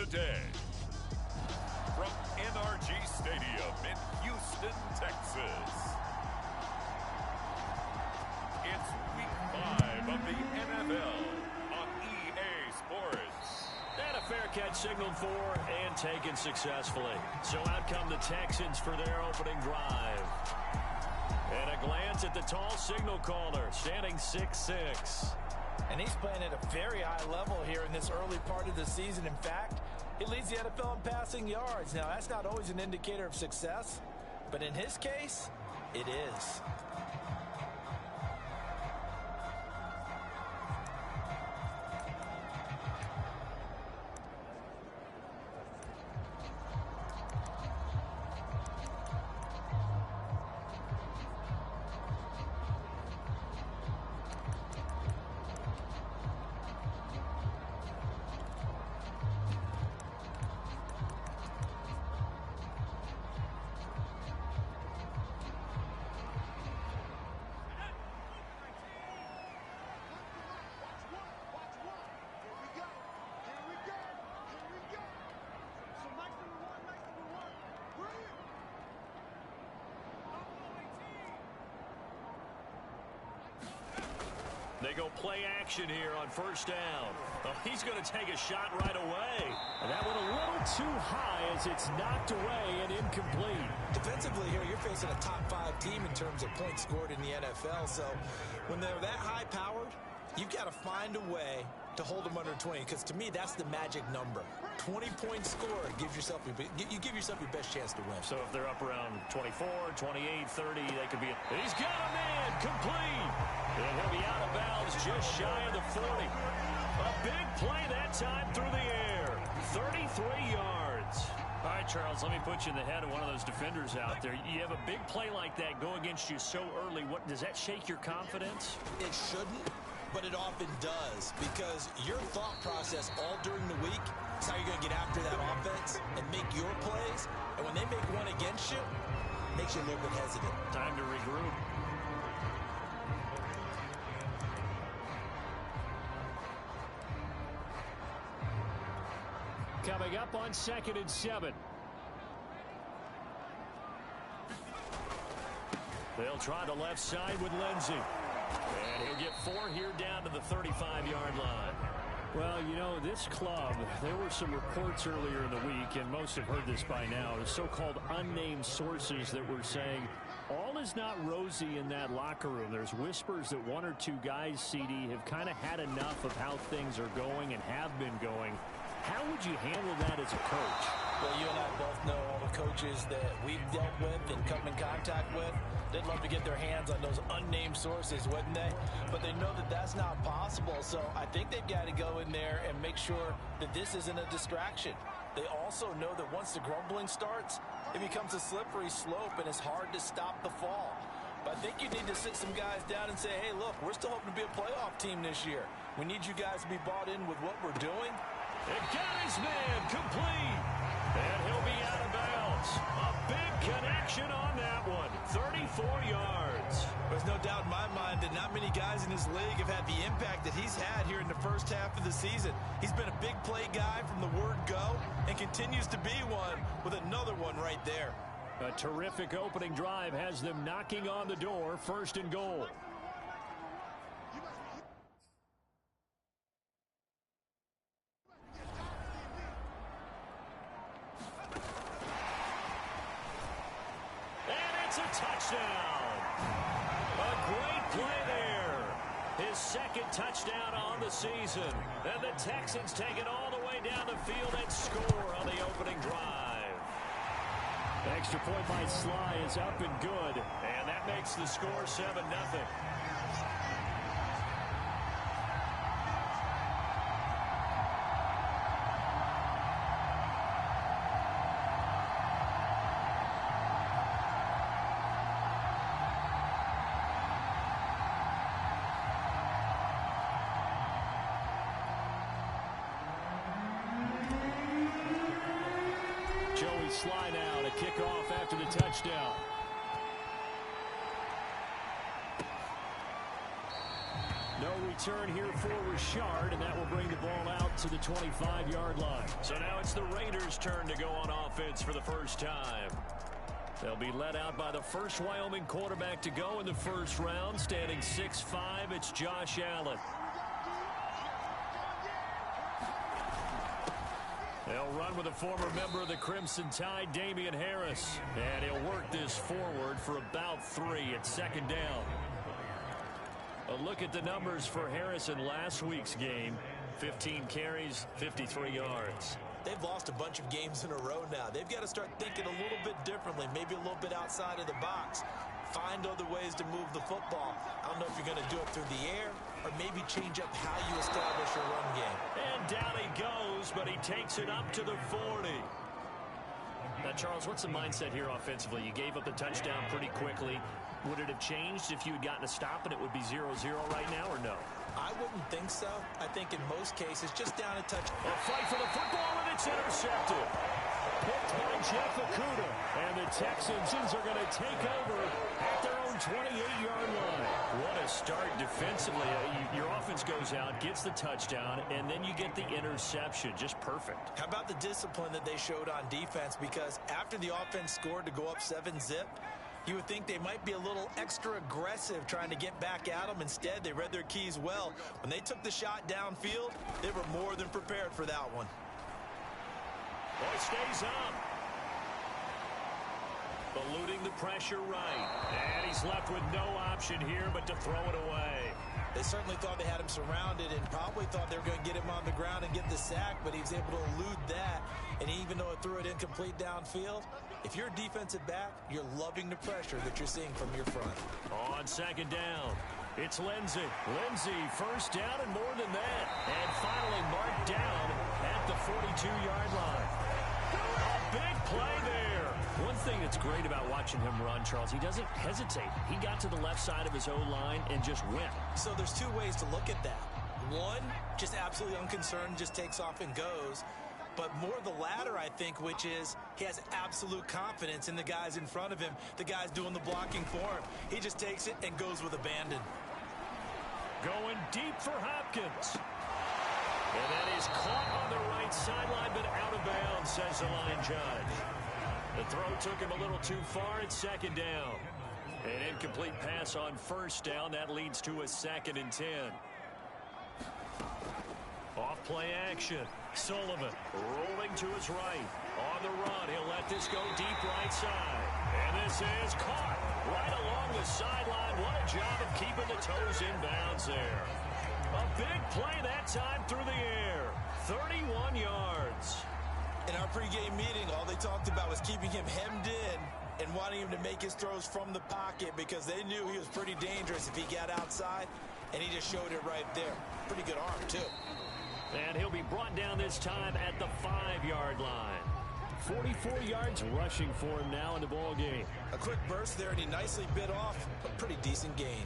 today. From NRG Stadium in Houston, Texas. It's Week 5 of the NFL on EA Sports. And a fair catch signaled for and taken successfully. So out come the Texans for their opening drive. And a glance at the tall signal caller, standing 6'6". And he's playing at a very high level here in this early part of the season. In fact, he leads the NFL in passing yards. Now, that's not always an indicator of success, but in his case, it is. They go play action here on first down. Oh, he's going to take a shot right away. And that one a little too high as it's knocked away and incomplete. Defensively here, you're facing a top 5 team in terms of points scored in the NFL. So when they're that high-powered, you've got to find a way to hold them under 20, because to me, that's the magic number. 20 points scored gives yourself you give yourself your best chance to win. So if they're up around 24, 28, 30, they could be. He's got a man complete. And he'll be out of bounds just shy of the 40. A big play that time through the air. 33 yards. All right, Charles, let me put you in the head of one of those defenders out there. You have a big play like that go against you so early. What does that shake your confidence? It shouldn't, but it often does, because your thought process all during the week is how you're going to get after that offense and make your plays. And when they make one against you, it makes you a little bit hesitant. Time to regroup. Coming up on 2nd and 7. They'll try the left side with Lindsey. And he'll get 4 here down to the 35-yard line. Well, you know, this club, there were some reports earlier in the week, and most have heard this by now, the so-called unnamed sources that were saying all is not rosy in that locker room. There's whispers that 1 or 2 guys, CD, have kind of had enough of how things are going and have been going. How would you handle that as a coach? Well, you and I both know all the coaches that we've dealt with and come in contact with. They'd love to get their hands on those unnamed sources, wouldn't they? But they know that that's not possible, so I think they've got to go in there and make sure that this isn't a distraction. They also know that once the grumbling starts, it becomes a slippery slope, and it's hard to stop the fall. But I think you need to sit some guys down and say, hey, look, we're still hoping to be a playoff team this year. We need you guys to be bought in with what we're doing. It got his man complete. And he'll be out of bounds. A big connection on that one. 34 yards. There's no doubt in my mind that not many guys in this league have had the impact that he's had here in the first half of the season. He's been a big play guy from the word go and continues to be one with another one right there. A terrific opening drive has them knocking on the door. 1st and goal. It's a touchdown. A great play there. His 2nd touchdown on the season. And the Texans take it all the way down the field and score on the opening drive. Extra point by Sly is up and good. And that makes the score 7-0. Sly now to kick off after the touchdown. No No return here for Richard, and that will bring the ball out to the 25-yard line. So now it's the Raiders' turn to go on offense for the first time. They'll be led out by the first Wyoming quarterback to go in the first round. Standing 6'5", it's Josh Allen. They'll run with a former member of the Crimson Tide, Damian Harris. And he'll work this forward for about 3 at second down. A look at the numbers for Harris in last week's game. 15 carries, 53 yards. They've lost a bunch of games in a row now. They've got to start thinking a little bit differently, maybe a little bit outside of the box. Find other ways to move the football. I don't know if you're going to do it through the air or maybe change up how you establish your run game. And down he goes, but he takes it up to the 40. Now, Charles, what's the mindset here offensively? You gave up the touchdown pretty quickly. Would it have changed if you had gotten a stop and it would be 0-0 right now, or no? I wouldn't think so. I think in most cases, just down a touch. A fight for the football, and it's intercepted. Picked by Jeff Okuda. And the Texans are going to take over at their own 28-yard line. What a start defensively. Your offense goes out, gets the touchdown, and then you get the interception. Just perfect. How about the discipline that they showed on defense? Because after the offense scored to go up 7-zip, you would think they might be a little extra aggressive trying to get back at them. Instead, they read their keys well. When they took the shot downfield, they were more than prepared for that one. Boy, stays up. Eluding the pressure right. And he's left with no option here but to throw it away. They certainly thought they had him surrounded and probably thought they were going to get him on the ground and get the sack, but he was able to elude that. And even though it threw it incomplete downfield, if you're a defensive back, you're loving the pressure that you're seeing from your front. On second down, it's Lindsey. Lindsey, first down and more than that. And finally marked down at the 42-yard line. A big play there. One thing that's great about watching him run, Charles, he doesn't hesitate. He got to the left side of his O-line and just went. So there's two ways to look at that. One, just absolutely unconcerned, just takes off and goes. But more the latter, I think, which is he has absolute confidence in the guys in front of him, the guys doing the blocking for him. He just takes it and goes with abandon. Going deep for Hopkins. And that is caught on the right sideline, but out of bounds, says the line judge. The throw took him a little too far at second down. An incomplete pass on first down. That leads to a 2nd and 10. Off play action. Sullivan rolling to his right. On the run, he'll let this go deep right side. And this is caught right along the sideline. What a job of keeping the toes in bounds there. A big play that time through the air. 31 yards. In our pregame meeting, all they talked about was keeping him hemmed in and wanting him to make his throws from the pocket because they knew he was pretty dangerous if he got outside, and he just showed it right there. Pretty good arm, too. And he'll be brought down this time at the 5-yard line. 44 yards rushing for him now in the ball game. A quick burst there, and he nicely bit off a pretty decent gain.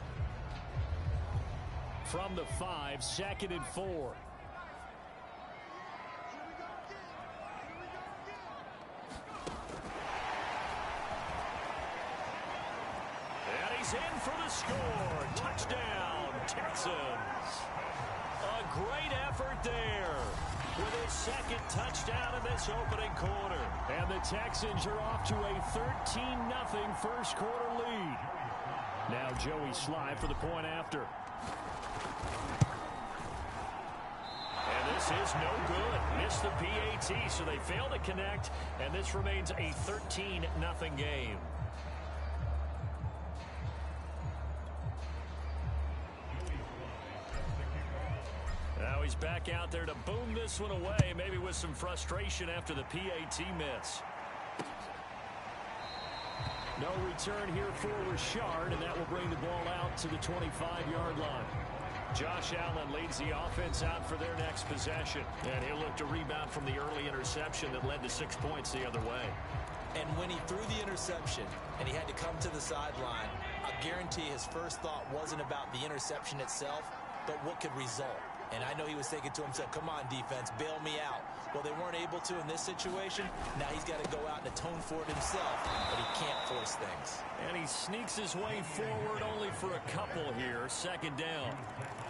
From the 5, 2nd and 4. And he's in for the score. Touchdown, Texans. A great effort there with his 2nd touchdown in this opening quarter. And the Texans are off to a 13-0 first quarter lead. Now Joey Sly for the point after. And this is no good. Missed the PAT, so they fail to connect, and this remains a 13-0 game. Now he's back out there to boom this one away, maybe with some frustration after the PAT miss. No return here for Richard, and that will bring the ball out to the 25-yard line. Josh Allen leads the offense out for their next possession, and he'll look to rebound from the early interception that led to 6 points the other way. And when he threw the interception and he had to come to the sideline, I guarantee his first thought wasn't about the interception itself, but what could result. And I know he was thinking to himself, come on, defense, bail me out. Well, they weren't able to in this situation. Now he's got to go out and atone for it himself, but he can't force things. And he sneaks his way forward only for a couple here, second down.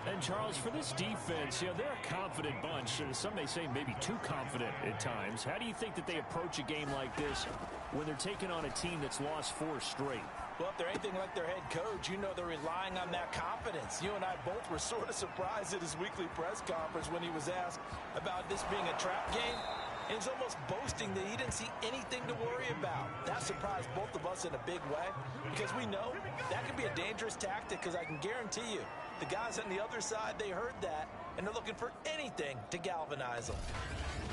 And, Charles, for this defense, you know, they're a confident bunch. Some may say maybe too confident at times. How do you think that they approach a game like this when they're taking on a team that's lost 4 straight? Well, if they're anything like their head coach, you know they're relying on that confidence. You and I both were sort of surprised at his weekly press conference when he was asked about this being a trap game. And he's almost boasting that he didn't see anything to worry about. That surprised both of us in a big way because we know that could be a dangerous tactic because I can guarantee you the guys on the other side, they heard that, and they're looking for anything to galvanize them.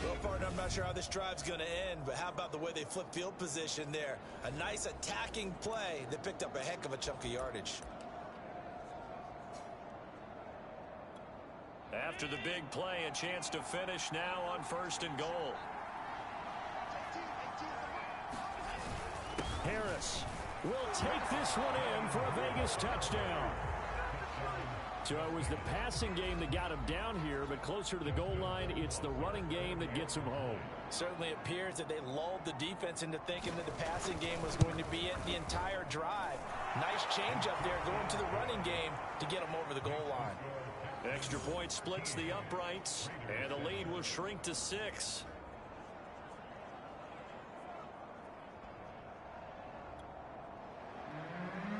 Well, partner, I'm not sure how this drive's going to end, but how about the way they flip field position there? A nice attacking play that picked up a heck of a chunk of yardage. After the big play, a chance to finish now on 1st and goal. Harris will take this one in for a Vegas touchdown. So it was the passing game that got him down here, but closer to the goal line, it's the running game that gets him home. Certainly appears that they lulled the defense into thinking that the passing game was going to be it the entire drive. Nice change up there going to the running game to get him over the goal line. Extra point splits the uprights, and the lead will shrink to 6.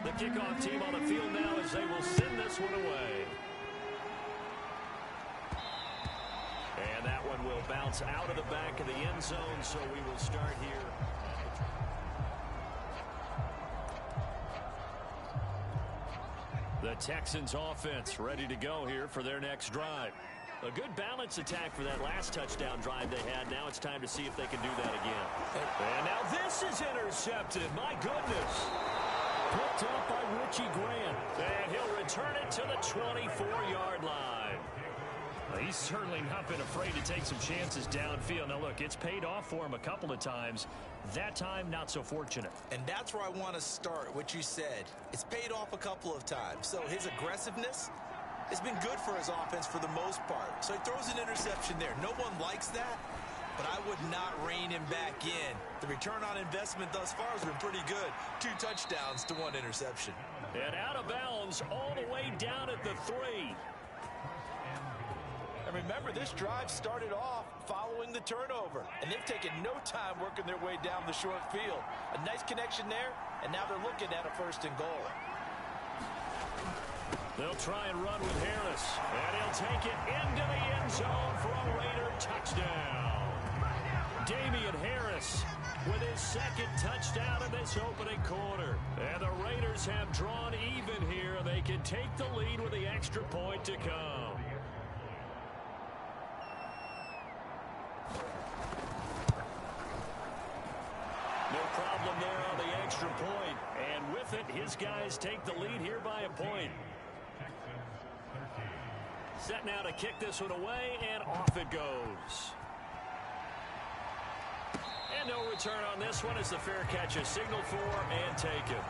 The kickoff team on the field now as they will send this one away. And that one will bounce out of the back of the end zone, so we will start here. The Texans offense ready to go here for their next drive. A good balance attack for that last touchdown drive they had. Now it's time to see if they can do that again. And now this is intercepted. My goodness. Picked up by Richie Grant. And he'll return it to the 24-yard line. He's certainly not been afraid to take some chances downfield. Now, look, it's paid off for him a couple of times. That time, not so fortunate. And that's where I want to start, what you said. It's paid off a couple of times. So his aggressiveness has been good for his offense for the most part. So he throws an interception there. No one likes that, but I would not rein him back in. The return on investment thus far has been pretty good. 2 touchdowns to 1 interception. And out of bounds all the way down at the 3. And remember, this drive started off following the turnover, and they've taken no time working their way down the short field. A nice connection there, and now they're looking at a 1st and goal. They'll try and run with Harris, and he'll take it into the end zone for a Raider touchdown. Damian Harris with his 2nd touchdown in this opening quarter. And the Raiders have drawn even here. They can take the lead with the extra point to come. No problem there on the extra point. And with it, his guys take the lead here by a point. Set now to kick this one away, and off it goes. And no return on this one as the fair catch is signaled for and taken.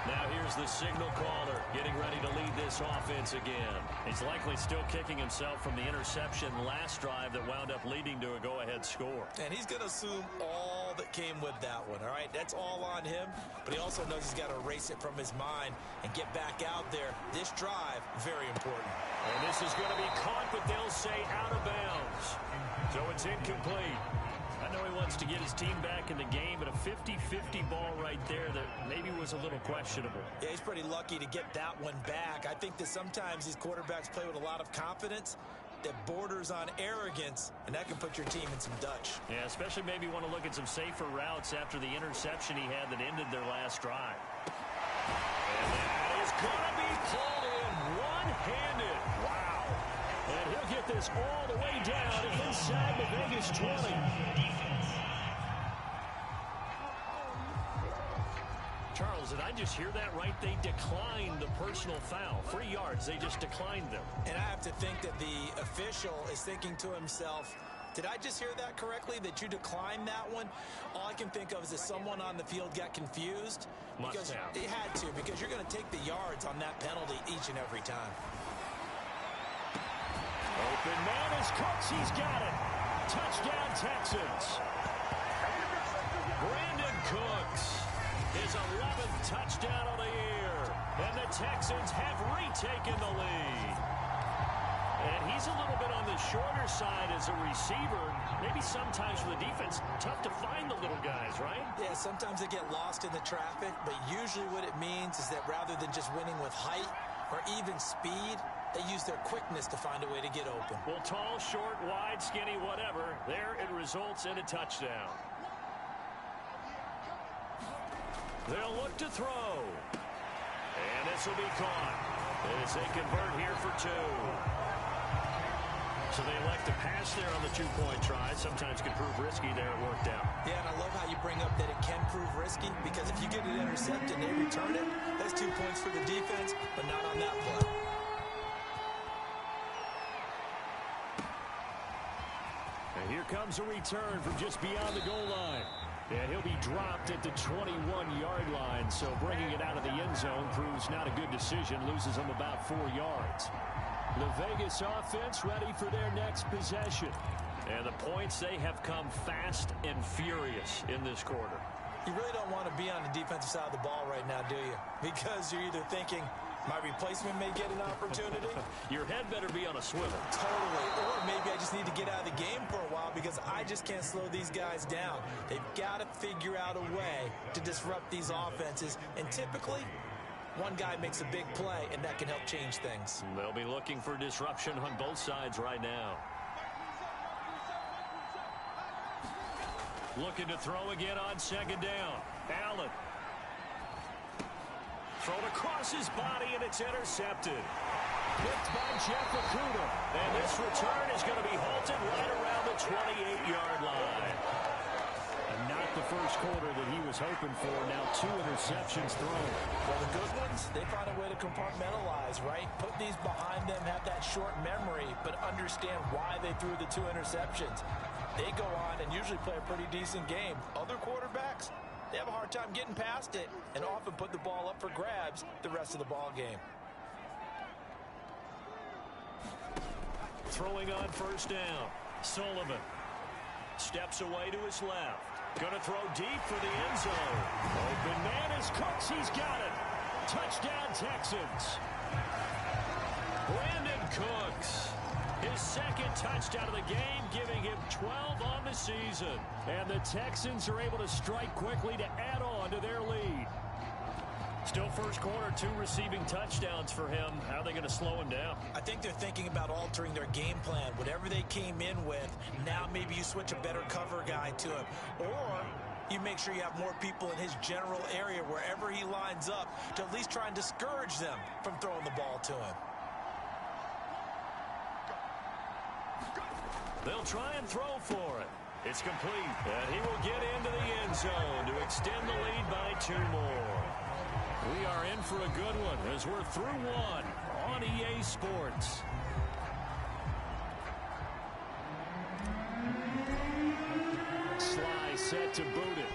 Now here's the signal caller getting ready to lead this offense again. He's likely still kicking himself from the interception last drive that wound up leading to a go-ahead score. And he's going to assume all that came with that one, all right? That's all on him, but he also knows he's got to erase it from his mind and get back out there. This drive, very important. And this is going to be caught, but they'll say out of bounds. So it's incomplete. I know he wants to get his team back in the game, but a 50-50 ball right there that maybe was a little questionable. Yeah, he's pretty lucky to get that one back. I think that sometimes these quarterbacks play with a lot of confidence that borders on arrogance, and that can put your team in some Dutch. Yeah, especially maybe want to look at some safer routes after the interception he had that ended their last drive. And that is going to be pulled in one-handed. Wow. And he'll get this all the way down inside the Vegas 20. Charles, did I just hear that right? They declined the personal foul. 3 yards, they just declined them. And I have to think that the official is thinking to himself, did I just hear that correctly, that you declined that one? All I can think of is that someone on the field got confused. Must because have. It had to, because you're going to take the yards on that penalty each and every time. Open man is Cooks. He's got it. Touchdown, Texans. Brandon Cooks, his 11th touchdown of the year. And the Texans have retaken the lead. And he's a little bit on the shorter side as a receiver. Maybe sometimes for the defense, tough to find the little guys, right? Yeah, sometimes they get lost in the traffic, but usually what it means is that rather than just winning with height or even speed, they use their quickness to find a way to get open. Well, tall, short, wide, skinny, whatever, there it results in a touchdown. They'll look to throw. And this will be caught as they convert here for 2. So they elect to pass there on the 2-point try. Sometimes can prove risky. There it worked out. Yeah, and I love how you bring up that it can prove risky, because if you get it intercepted and they return it, that's 2 points for the defense, but not on that play. And here comes a return from just beyond the goal line. And he'll be dropped at the 21-yard line. So bringing it out of the end zone proves not a good decision. Loses him about 4 yards. The Vegas offense ready for their next possession. And the points, they have come fast and furious in this quarter. You really don't want to be on the defensive side of the ball right now, do you? Because you're either thinking, my replacement may get an opportunity. Your head better be on a swivel. Totally. Or maybe I just need to get out of the game for a while because I just can't slow these guys down. They've got to figure out a way to disrupt these offenses. And typically, one guy makes a big play, and that can help change things. They'll be looking for disruption on both sides right now. Looking to throw again on 2nd down. Allen. Thrown across his body, and it's intercepted. Picked by Jeff Okuda. And this return is going to be halted right around the 28-yard line. And not the first quarter that he was hoping for. Now 2 interceptions thrown. Well, the good ones, they find a way to compartmentalize, right? Put these behind them, have that short memory, but understand why they threw the 2 interceptions. They go on and usually play a pretty decent game. Other quarterbacks, they have a hard time getting past it and often put the ball up for grabs the rest of the ball game. Throwing on 1st down. Sullivan steps away to his left. Going to throw deep for the end zone. Open man is Cooks. He's got it. Touchdown, Texans. Brandon Cooks. His 2nd touchdown of the game, giving him 12 on the season. And the Texans are able to strike quickly to add on to their lead. Still first quarter, 2 receiving touchdowns for him. How are they going to slow him down? I think they're thinking about altering their game plan. Whatever they came in with, now maybe you switch a better cover guy to him. Or you make sure you have more people in his general area wherever he lines up to at least try and discourage them from throwing the ball to him. They'll try and throw for it. It's complete. And he will get into the end zone to extend the lead by 2 more. We are in for a good one as we're through 1 on EA Sports. Sly set to boot it.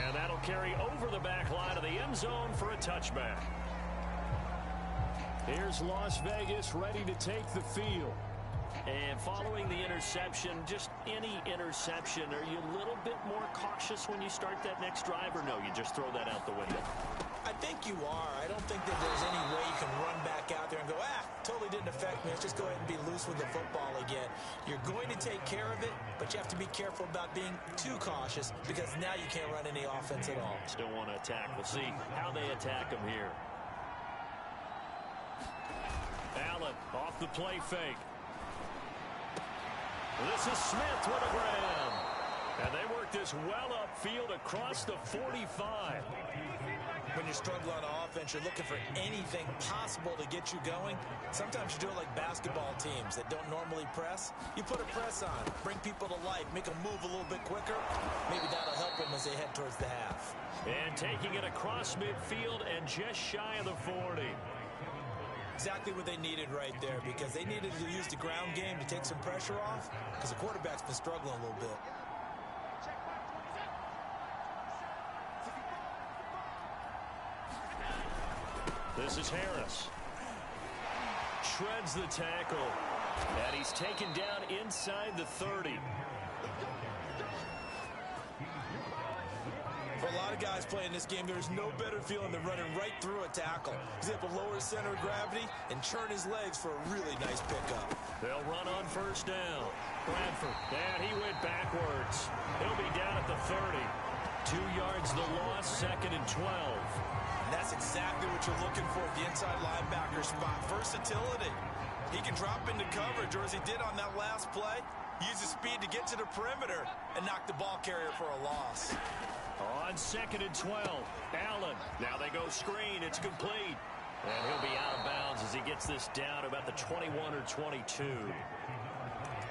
And that'll carry over the back line of the end zone for a touchback. Here's Las Vegas ready to take the field. And following the interception, just any interception, are you a little bit more cautious when you start that next drive, or no, you just throw that out the window? I think you are. I don't think that there's any way you can run back out there and go, totally didn't affect me. Let's just go ahead and be loose with the football again. You're going to take care of it, but you have to be careful about being too cautious because now you can't run any offense at all. Still want to attack. We'll see how they attack him here. Allen off the play fake. This is Smith with a grab. And they work this well upfield across the 45. When you struggle on offense, you're looking for anything possible to get you going. Sometimes you do it like basketball teams that don't normally press. You put a press on, bring people to life, make them move a little bit quicker. Maybe that'll help them as they head towards the half. And taking it across midfield and just shy of the 40. Exactly what they needed right there, because they needed to use the ground game to take some pressure off, because the quarterback's been struggling a little bit. This is Harris. Shreds the tackle. And he's taken down inside the 30. For a lot of guys playing this game, there's no better feeling than running right through a tackle. He's able to lower his center of gravity and churn his legs for a really nice pickup. They'll run on first down. Bradford, and he went backwards. He'll be down at the 30. 2 yards the loss, 2nd and 12. And that's exactly what you're looking for at the inside linebacker spot. Versatility. He can drop into coverage, or as he did on that last play, use his speed to get to the perimeter and knock the ball carrier for a loss. On 2nd and 12, Allen. Now they go screen. It's complete. And he'll be out of bounds as he gets this down about the 21 or 22.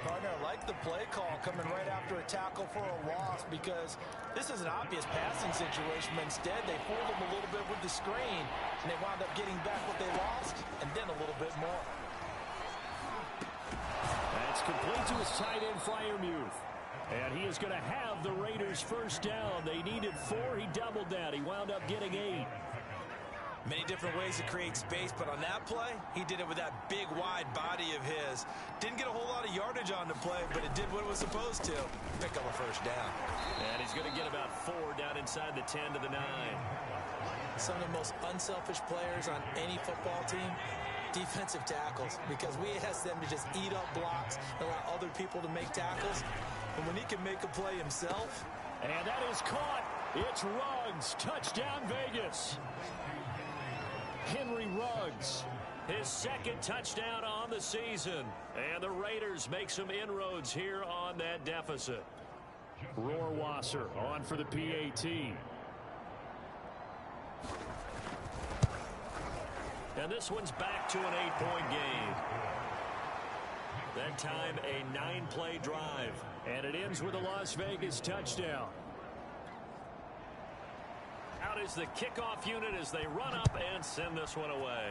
Partner, I like the play call coming right after a tackle for a loss because this is an obvious passing situation, but instead they fooled him a little bit with the screen, and they wound up getting back what they lost and then a little bit more. That's complete to his tight end, Freiermuth. And he is going to have the Raiders first down. They needed 4. He doubled that. He wound up getting 8. Many different ways to create space, but on that play, he did it with that big, wide body of his. Didn't get a whole lot of yardage on the play, but it did what it was supposed to. Pick up a first down. And he's going to get about 4 down inside the 10 to the 9. Some of the most unselfish players on any football team, defensive tackles, because we ask them to just eat up blocks and allow other people to make tackles. And when he can make a play himself. And that is caught. It's Ruggs. Touchdown, Vegas. Henry Ruggs, his 2nd touchdown on the season. And the Raiders make some inroads here on that deficit. Rohrwasser on for the PAT. And this one's back to an 8-point game. That time a 9-play drive. And it ends with a Las Vegas touchdown. Out is the kickoff unit as they run up and send this one away.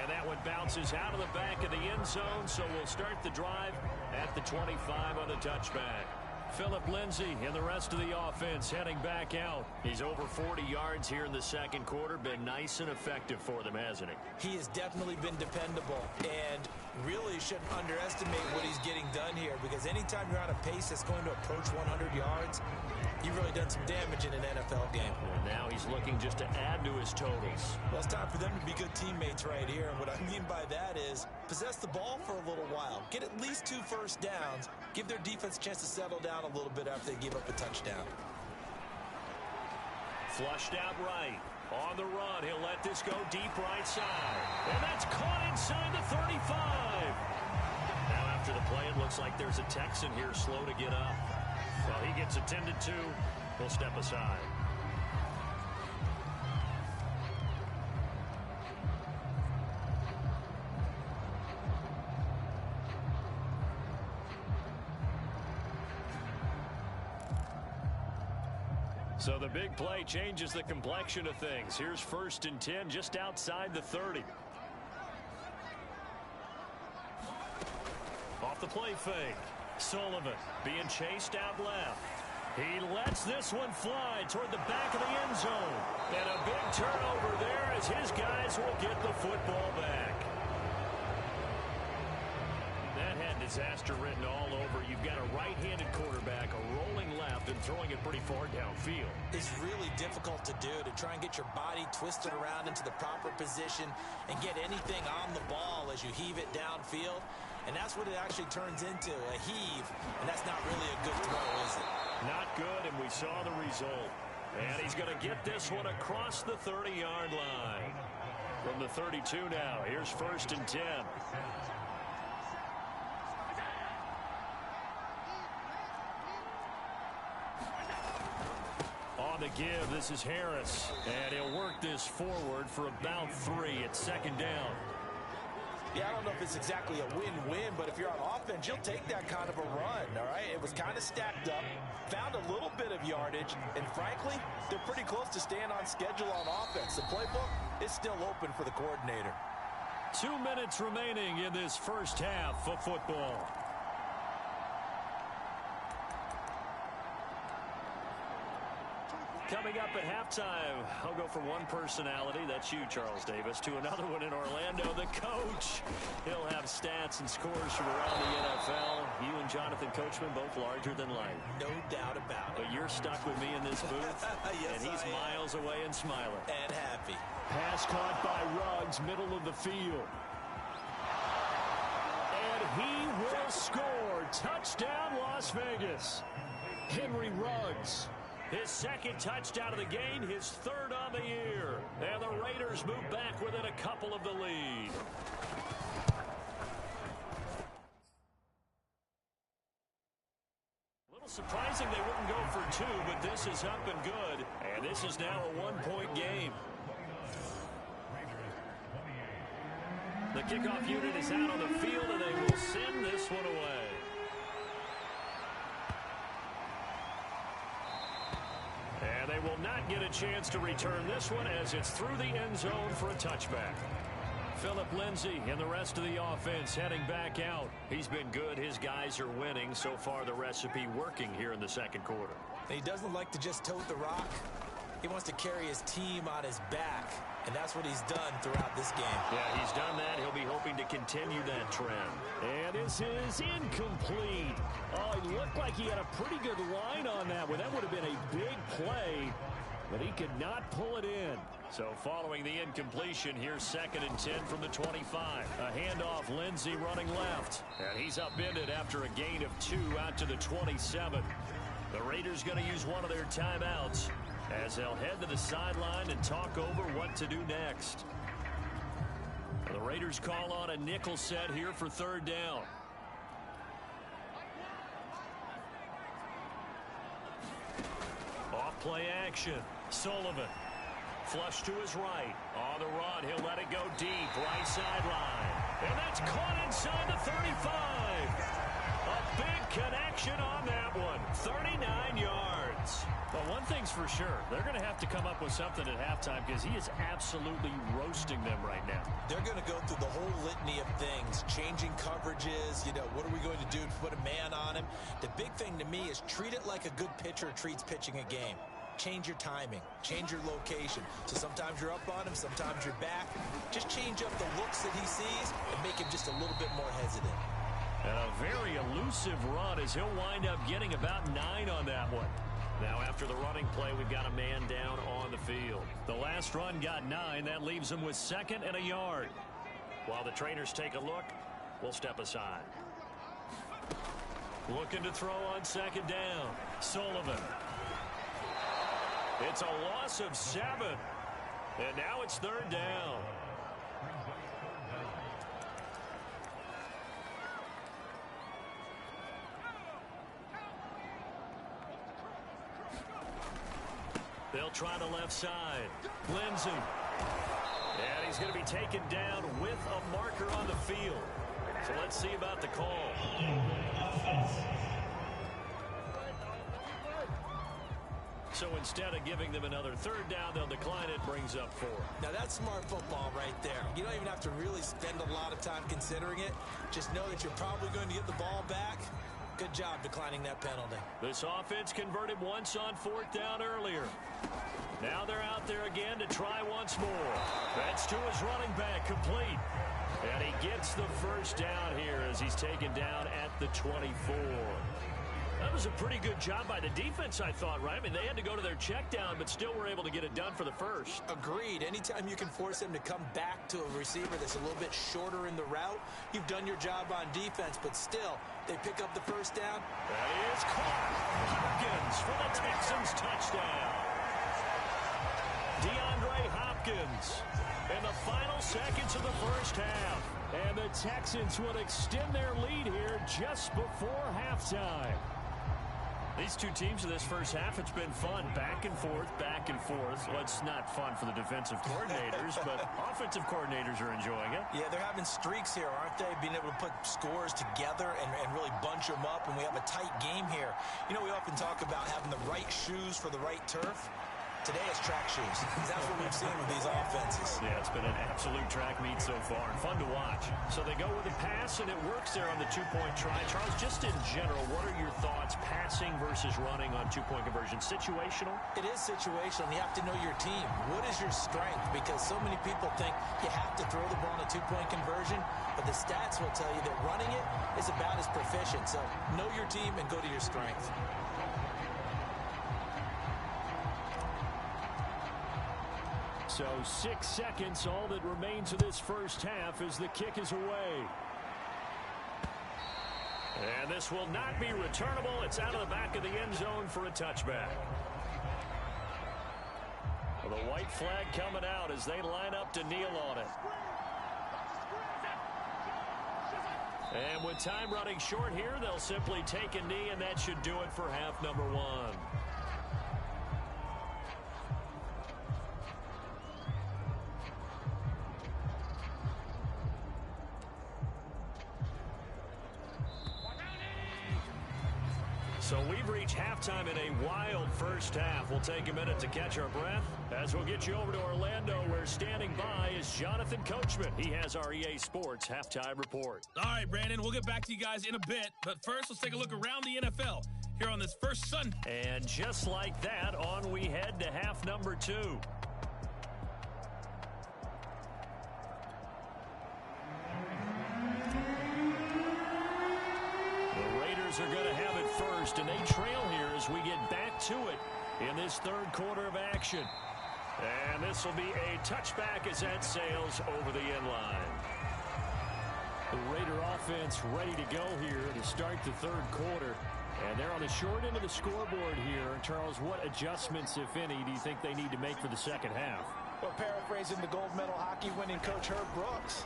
And that one bounces out of the back of the end zone, so we'll start the drive at the 25 on the touchback. Philip Lindsay and the rest of the offense heading back out. He's over 40 yards here in the 2nd quarter. Been nice and effective for them, hasn't he? He has definitely been dependable, and really shouldn't underestimate what he's getting done here, because anytime you're on a pace that's going to approach 100 yards, you've really done some damage in an NFL game. And now he's looking just to add to his totals. Well, it's time for them to be good teammates right here, and what I mean by that is possess the ball for a little while, get at least 2 first downs, give their defense a chance to settle down a little bit after they give up a touchdown. Flushed out right. On the run, he'll let this go deep right side. And that's caught inside the 35. Now after the play, it looks like there's a Texan here slow to get up. Well, he gets attended to. He'll step aside. So the big play changes the complexion of things. Here's 1st and 10 just outside the 30. Off the play fake. Sullivan being chased out left. He lets this one fly toward the back of the end zone. And a big turnover there as his guys will get the football back. That had disaster written all over. You've got a right-handed quarterback, a rolling left, and throwing it pretty far downfield. It's really difficult to do, to try and get your body twisted around into the proper position and get anything on the ball as you heave it downfield. And that's what it actually turns into, a heave. And that's not really a good throw, is it? Not good, and we saw the result. And he's going to get this one across the 30-yard line. From the 32 now, here's 1st and 10. On the give, this is Harris. And he'll work this forward for about 3 at 2nd down. Yeah, I don't know if it's exactly a win-win, but if you're on offense, you'll take that kind of a run, all right? It was kind of stacked up, found a little bit of yardage, and frankly, they're pretty close to staying on schedule on offense. The playbook is still open for the coordinator. 2 minutes remaining in this first half of football. Coming up at halftime, I'll go from one personality, that's you, Charles Davis, to another one in Orlando, the coach. He'll have stats and scores from around the NFL. You and Jonathan Coachman both larger than life. No doubt about it. But you're stuck with me in this booth, yes, and he's miles away and smiling. And happy. Pass caught by Ruggs, middle of the field. And he will score. Touchdown, Las Vegas. Henry Ruggs. His second touchdown of the game, his third on the year. And the Raiders move back within a couple of the lead. A little surprising they wouldn't go for two, but this is up and good. And this is now a one-point game. The kickoff unit is out on the field, and they will send this one away. And they will not get a chance to return this one as it's through the end zone for a touchback. Philip Lindsay and the rest of the offense heading back out. He's been good. His guys are winning. So far, the recipe working here in the second quarter. He doesn't like to just tote the rock. He wants to carry his team on his back, and that's what he's done throughout this game. Yeah, he's done that. He'll be hoping to continue that trend. And this is incomplete. Oh, it looked like he had a pretty good line on that one. That would have been a big play, but he could not pull it in. So following the incompletion, here's 2nd and 10 from the 25. A handoff, Lindsay running left. And he's upended after a gain of 2 out to the 27. The Raiders going to use one of their timeouts as they'll head to the sideline and talk over what to do next. The Raiders call on a nickel set here for 3rd down. Off play action. Sullivan. Flush to his right. On the run. He'll let it go deep. Right sideline. And that's caught inside the 35. A big connection on that one. 39 yards. Well, one thing's for sure. They're going to have to come up with something at halftime because he is absolutely roasting them right now. They're going to go through the whole litany of things, changing coverages. You know, what are we going to do to put a man on him? The big thing to me is treat it like a good pitcher treats pitching a game. Change your timing. Change your location. So sometimes you're up on him, sometimes you're back. Just change up the looks that he sees and make him just a little bit more hesitant. And a very elusive run as he'll wind up getting about 9 on that one. Now after the running play, we've got a man down on the field. The last run got 9. That leaves him with 2nd and a yard. While the trainers take a look, we'll step aside. Looking to throw on 2nd down. Sullivan. It's a loss of 7. And now it's 3rd down. They'll try the left side. Lindsay. And he's going to be taken down with a marker on the field. So let's see about the call. So instead of giving them another 3rd down, they'll decline it. Brings up 4. Now that's smart football right there. You don't even have to really spend a lot of time considering it. Just know that you're probably going to get the ball back. Good job declining that penalty. This offense converted once on 4th down earlier. Now they're out there again to try once more. That's to his running back, complete. And he gets the 1st down here as he's taken down at the 24. That was a pretty good job by the defense, I thought, right? I mean, they had to go to their check down, but still were able to get it done for the 1st. Agreed. Anytime you can force him to come back to a receiver that's a little bit shorter in the route, you've done your job on defense, but still, they pick up the 1st down. That is caught. Hopkins for the Texans touchdown. DeAndre Hopkins in the final seconds of the 1st half. And the Texans will extend their lead here just before halftime. These two teams in this 1st half, it's been fun. Back and forth, back and forth. Well, it's not fun for the defensive coordinators, but offensive coordinators are enjoying it. Yeah, they're having streaks here, aren't they? Being able to put scores together and really bunch them up, and we have a tight game here. You know, we often talk about having the right shoes for the right turf. Today it's track shoes. That's what we've seen with these offenses. Yeah, it's been an absolute track meet so far and fun to watch. So they go with a pass, and it works there on the two-point try. Charles, just in general, what are your thoughts passing versus running on two-point conversion? Situational? It is situational. You have to know your team. What is your strength? Because so many people think you have to throw the ball in a two-point conversion, but the stats will tell you that running it is about as proficient. So know your team and go to your strength. So 6 seconds, all that remains of this first half as the kick is away. And this will not be returnable. It's out of the back of the end zone for a touchback. Well, the white flag coming out as they line up to kneel on it. And with time running short here, they'll simply take a knee, and that should do it for half number one. So we've reached halftime in a wild first half. We'll take a minute to catch our breath as we'll get you over to Orlando, where standing by is Jonathan Coachman. He has our EA Sports halftime report. All right, Brandon, we'll get back to you guys in a bit. But first, let's take a look around the NFL here on this first Sunday. And just like that, on we head to half number two. Are going to have it first, and they trail here as we get back to it in this third quarter of action. And this will be a touchback as that sails over the end line. The Raider offense ready to go here to start the third quarter. And they're on the short end of the scoreboard here. Charles, what adjustments, if any, do you think they need to make for the second half? Well, paraphrasing the gold medal hockey winning coach Herb Brooks,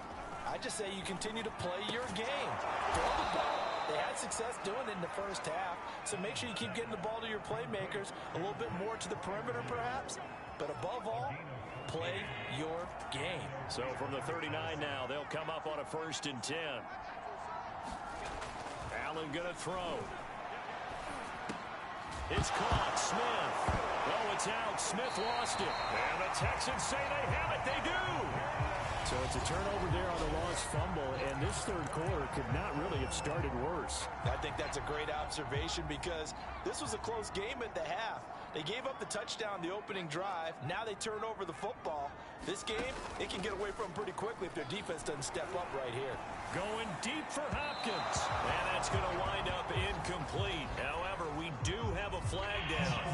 I just say you continue to play your game. Throw the ball. They had success doing it in the first half, so make sure you keep getting the ball to your playmakers, a little bit more to the perimeter perhaps, but above all, play your game. So from the 39 now, they'll come up on a 1st and 10. Allen going to throw. It's caught. Smith. Oh, it's out. Smith lost it. And the Texans say they have it. They do. So it's a turnover there on the lost fumble, and this third quarter could not really have started worse. I think that's a great observation because this was a close game at the half. They gave up the touchdown the opening drive. Now they turn over the football. This game, it can get away from them pretty quickly if their defense doesn't step up right here. Going deep for Hopkins, and that's going to wind up incomplete. However, we do have a flag down.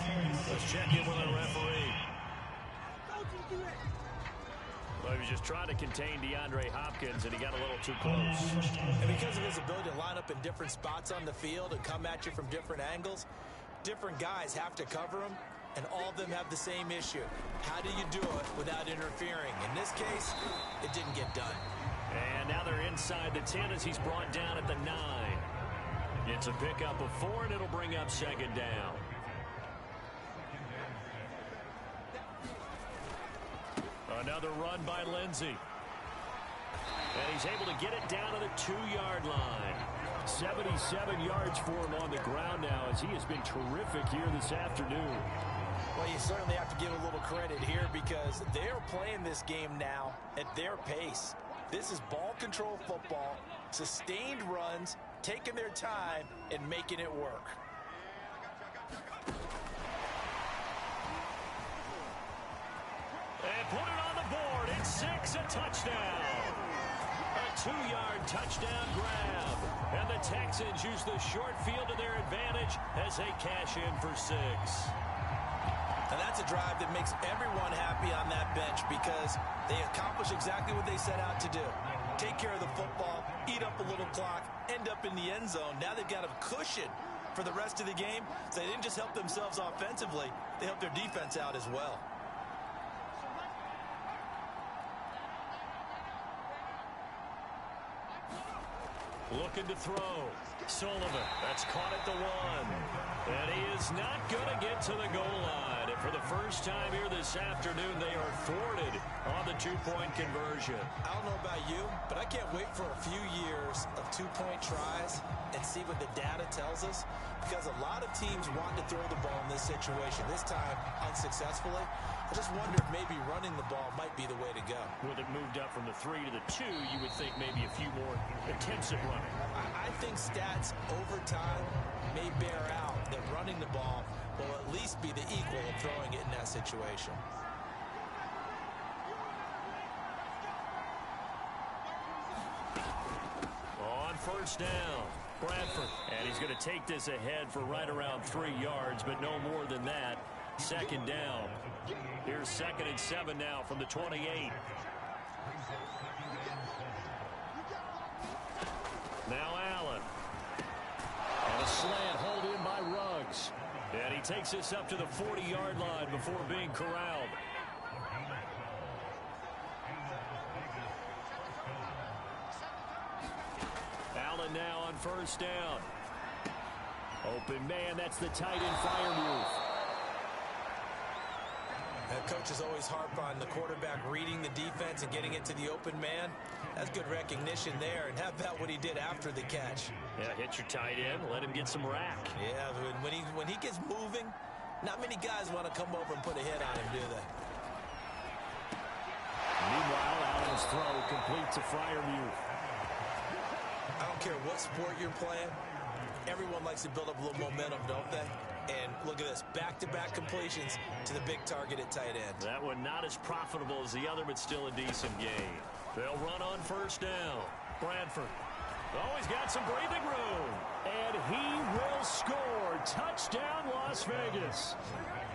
Let's check in with our referee. Well, he was just trying to contain DeAndre Hopkins, and he got a little too close. And because of his ability to line up in different spots on the field and come at you from different angles, different guys have to cover him, and all of them have the same issue. How do you do it without interfering? In this case, it didn't get done. And now they're inside the 10 as he's brought down at the 9. It's a pickup of 4, and it'll bring up 2nd down. Another run by Lindsey. And he's able to get it down to the 2-yard line. 77 yards for him on the ground now as he has been terrific here this afternoon. Well, you certainly have to give a little credit here because they're playing this game now at their pace. This is ball control football, sustained runs, taking their time, and making it work. And put it on the board. It's 6, a touchdown. A 2-yard touchdown grab. And the Texans use the short field to their advantage as they cash in for 6. And that's a drive that makes everyone happy on that bench because they accomplish exactly what they set out to do. Take care of the football, eat up a little clock, end up in the end zone. Now they've got a cushion for the rest of the game. So they didn't just help themselves offensively, they helped their defense out as well. Looking to throw. Sullivan, that's caught at the 1. And he is not going to get to the goal line. And for the first time here this afternoon, they are thwarted on the two-point conversion. I don't know about you, but I can't wait for a few years of two-point tries and see what the data tells us, because a lot of teams want to throw the ball in this situation, this time unsuccessfully. I just wonder if maybe running the ball might be the way to go. With it moved up from the 3 to the 2, you would think maybe a few more attempts at running. I think stats over time may bear out that running the ball will at least be the equal of throwing it in that situation. On first down, Bradford. And he's going to take this ahead for right around 3 yards, but no more than that. Second down. Here's 2nd and 7 now from the 28. Now Allen. And a slant hold in by Ruggs. And he takes this up to the 40-yard line before being corralled. Allen now on first down. Open man, that's the tight end Freiermuth. Coaches always harp on the quarterback reading the defense and getting it to the open man. That's good recognition there. And how about what he did after the catch? Yeah, hit your tight end, let him get some rack. Yeah, when he gets moving, not many guys want to come over and put a hit on him, do they? Meanwhile, Allen's throw complete to Freiermuth. I don't care what sport you're playing. Everyone likes to build up a little momentum, don't they? And look at this, back-to-back completions to the big target at tight end. That one not as profitable as the other, but still a decent gain. They'll run on first down. Bradford. Oh, he's got some breathing room. And he will score. Touchdown, Las Vegas.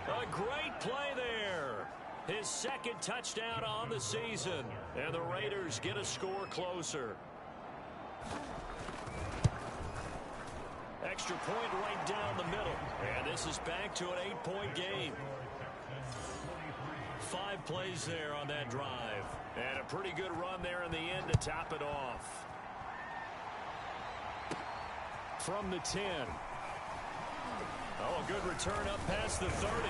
A great play there. His 2nd touchdown on the season. And the Raiders get a score closer. Extra point right down the middle. And this is back to an 8-point game. 5 plays there on that drive. And a pretty good run there in the end to top it off. From the 10. Oh, a good return up past the 30.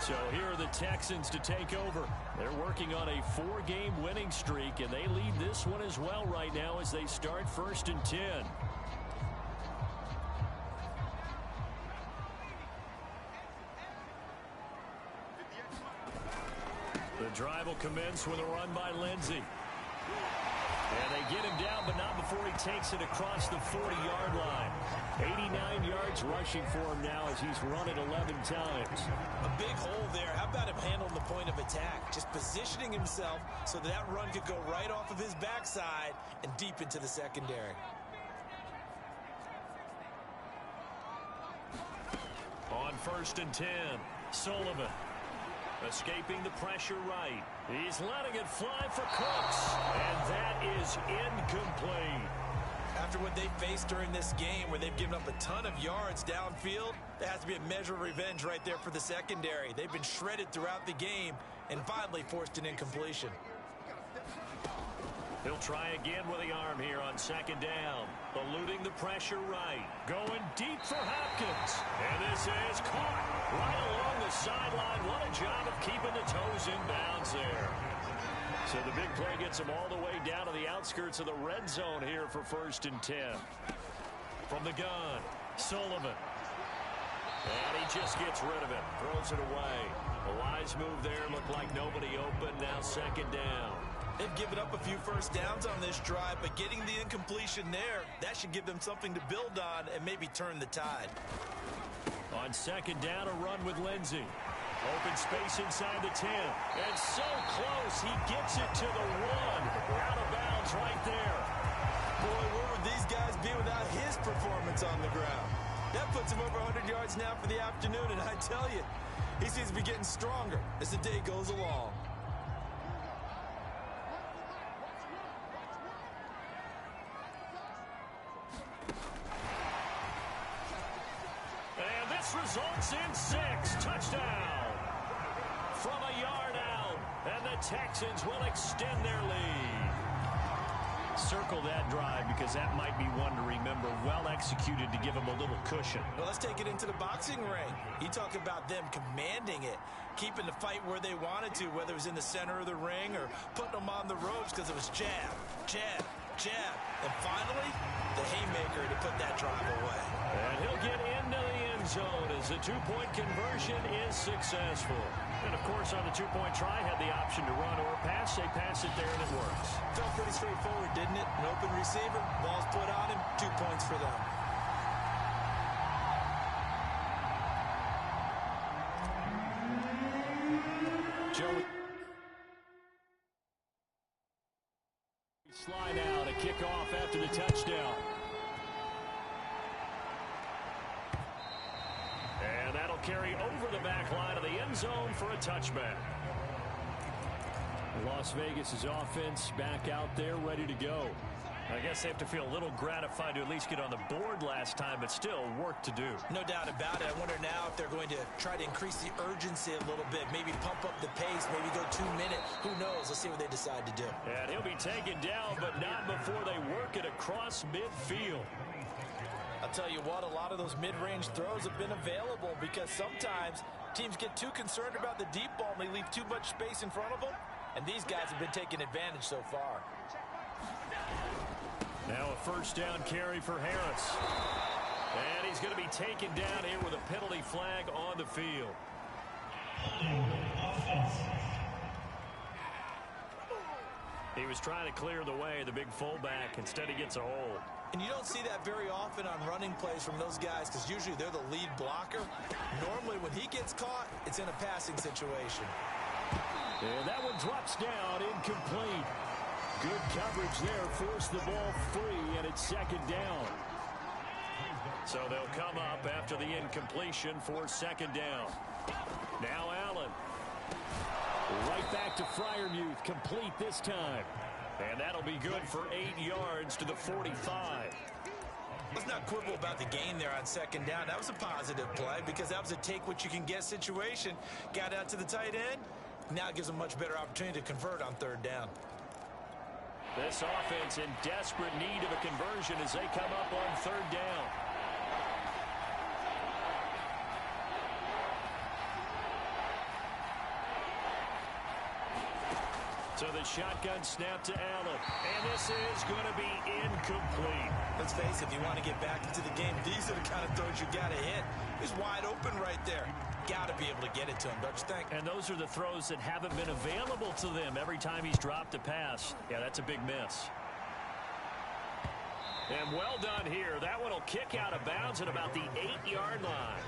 So here are the Texans to take over. They're working on a 4-game winning streak, and they lead this one as well right now as they start 1st and 10. The drive will commence with a run by Lindsey. And they get him down, but not before he takes it across the 40-yard line. 89 yards rushing for him now as he's run it 11 times. A big hole there. How about him handling the point of attack? Just positioning himself so that run could go right off of his backside and deep into the secondary. On 1st and 10, Sullivan. Escaping the pressure right. He's letting it fly for Cooks. And that is incomplete. After what they faced during this game where they've given up a ton of yards downfield, there has to be a measure of revenge right there for the secondary. They've been shredded throughout the game and finally forced an incompletion. He'll try again with the arm here on 2nd down. Eluding the pressure right. Going deep for Hopkins. And this is caught right along the sideline. What a job of keeping the toes in bounds there. So the big play gets him all the way down to the outskirts of the red zone here for 1st and 10. From the gun, Sullivan. And he just gets rid of it. Throws it away. A wise move there. Looked like nobody open. Now 2nd down. They've given up a few first downs on this drive, but getting the incompletion there, that should give them something to build on and maybe turn the tide. On 2nd down, a run with Lindsey. Open space inside the 10. And so close, he gets it to the 1. Out of bounds right there. Boy, where would these guys be without his performance on the ground? That puts him over 100 yards now for the afternoon, and I tell you, he seems to be getting stronger as the day goes along. And this results in 6 touchdowns. from a yard out, and the Texans will extend their lead. Circle that drive because that might be one to remember. Well executed to give them a little cushion. Well, let's take it into the boxing ring. You talk about them commanding it, keeping the fight where they wanted to, whether it was in the center of the ring or putting them on the ropes because it was jab, jab, jab. And finally, the haymaker to put that drive away. And he'll get into the end zone as the two-point conversion is successful. And, of course, on the two-point try, had the option to run or pass. They pass it there, and it works. Felt pretty straightforward, didn't it? An open receiver, ball's put on him, 2 points for them. Joey. Slide out, a kickoff after the touchdown. And that'll carry over the back line of the end zone for a touchback. Las Vegas' offense back out there ready to go. I guess they have to feel a little gratified to at least get on the board last time, but still work to do. No doubt about it. I wonder now if they're going to try to increase the urgency a little bit, maybe pump up the pace, maybe go 2 minute. Who knows? Let's see what they decide to do. And he'll be taken down, but not before they work it across midfield. I'll tell you what, a lot of those mid-range throws have been available because sometimes teams get too concerned about the deep ball and they leave too much space in front of them, and these guys have been taking advantage so far. Now a first down carry for Harris. And he's going to be taken down here with a penalty flag on the field. He was trying to clear the way, the big fullback. Instead, he gets a hold. And you don't see that very often on running plays from those guys because usually they're the lead blocker. Normally, when he gets caught, it's in a passing situation. And that one drops down, incomplete. Good coverage there, forced the ball free, and it's second down. So they'll come up after the incompletion for second down. Now Allen. Right back to Freiermuth, complete this time. And that'll be good for 8 yards to the 45. Let's not quibble about the gain there on second down. That was a positive play because that was a take-what-you-can-get situation. Got out to the tight end. Now it gives them much better opportunity to convert on third down. This offense in desperate need of a conversion as they come up on third down. So the shotgun snap to Allen. And this is going to be incomplete. Let's face it, if you want to get back into the game, these are the kind of throws you got to hit. He's wide open right there. Got to be able to get it to him, don't you think? And those are the throws that haven't been available to them every time he's dropped a pass. Yeah, that's a big miss. And well done here. That one will kick out of bounds at about the 8-yard line.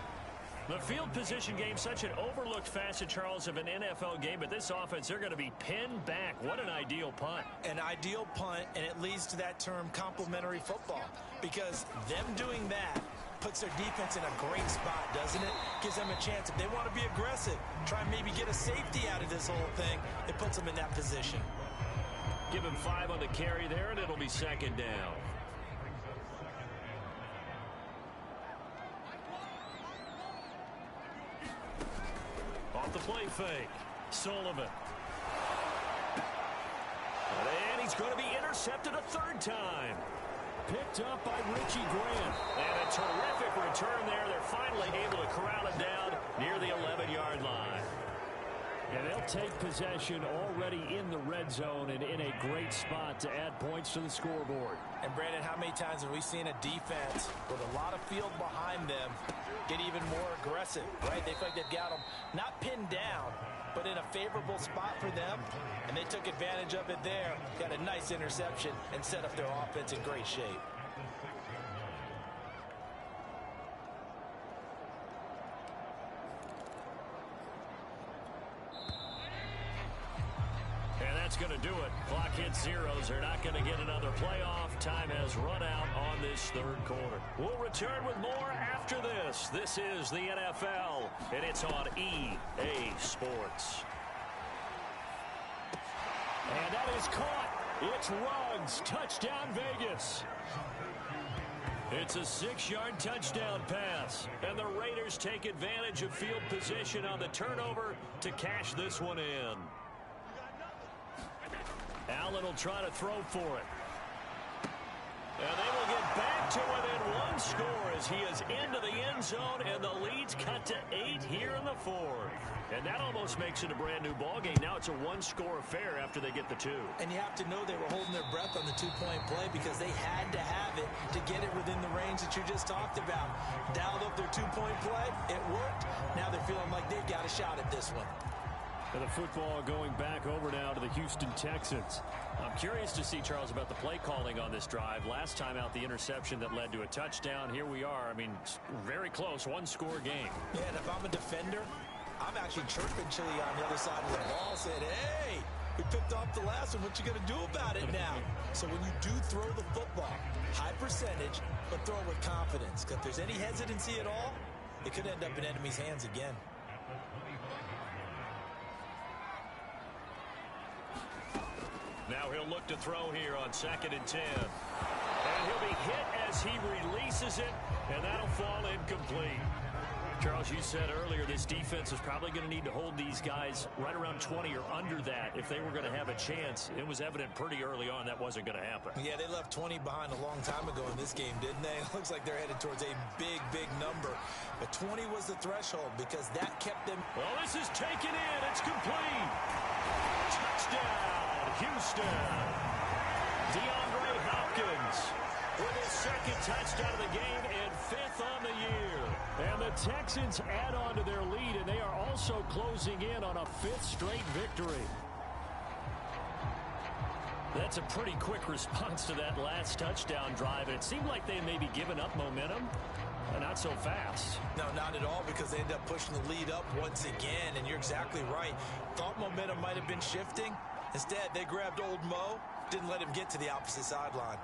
The field position game, such an overlooked facet, Charles, of an NFL game, but this offense, they're going to be pinned back. What an ideal punt. An ideal punt, and it leads to that term complementary football, because them doing that puts their defense in a great spot, doesn't it? Gives them a chance. If they want to be aggressive, try and maybe get a safety out of this whole thing, it puts them in that position. Give him 5 on the carry there, and it'll be second down. Off the play fake, Sullivan. And he's going to be intercepted a third time. Picked up by Richie Grant. And a terrific return there. They're finally able to corral it down near the 11-yard line. And they'll take possession already in the red zone and in a great spot to add points to the scoreboard. And, Brandon, how many times have we seen a defense with a lot of field behind them get even more aggressive, right? They feel like they've got them not pinned down, but in a favorable spot for them, and they took advantage of it there, got a nice interception, and set up their offense in great shape. That's going to do it. Clock hits zeros. They're not going to get another playoff. Time has run out on this third quarter. We'll return with more after this. This is the NFL, and it's on EA Sports. And that is caught. It's Ruggs. Touchdown, Vegas. It's a 6-yard touchdown pass. And the Raiders take advantage of field position on the turnover to cash this one in. Allen will try to throw for it. And they will get back to within one score as he is into the end zone, and the lead's cut to 8 here in the fourth. And that almost makes it a brand-new ballgame. Now it's a one-score affair after they get the 2. And you have to know they were holding their breath on the 2-point play because they had to have it to get it within the range that you just talked about. Dialed up their 2-point play. It worked. Now they're feeling like they've got a shot at this one. And the football going back over now to the Houston Texans. I'm curious to see, Charles, about the play calling on this drive. Last time out, the interception that led to a touchdown. Here we are. I mean, very close, one-score game. Yeah, and if I'm a defender, I'm actually chirping Chili on the other side of the ball, saying, hey, we picked off the last one. What you going to do about it now? So when you do throw the football, high percentage, but throw it with confidence. Because if there's any hesitancy at all, it could end up in enemy's hands again. Now he'll look to throw here on 2nd and 10. And he'll be hit as he releases it, and that'll fall incomplete. Charles, you said earlier this defense is probably going to need to hold these guys right around 20 or under that if they were going to have a chance. It was evident pretty early on that wasn't going to happen. Yeah, they left 20 behind a long time ago in this game, didn't they? It looks like they're headed towards a big, big number. But 20 was the threshold because that kept them. Well, this is taken in. It's complete. Touchdown, Houston. DeAndre Hopkins with his 2nd touchdown of the game and 5th on the year. And the Texans add on to their lead, and they are also closing in on a 5th straight victory. That's a pretty quick response to that last touchdown drive. And it seemed like they had maybe given up momentum. Not so fast. No, not at all, because they end up pushing the lead up once again. And you're exactly right. Thought momentum might have been shifting. Instead, they grabbed old Mo, didn't let him get to the opposite sideline.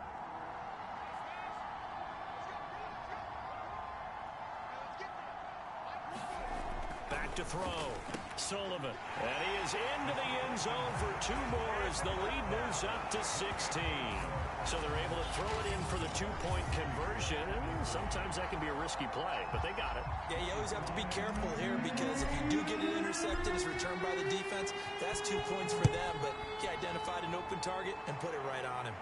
Back to throw. Sullivan. And he is into the end zone for 2 more as the lead moves up to 16. So they're able to throw it in for the 2-point conversion. And sometimes that can be a risky play, but they got it. Yeah, you always have to be careful here because if you do get it intercepted, it's returned by the defense. That's 2 points for them, but he identified an open target and put it right on him.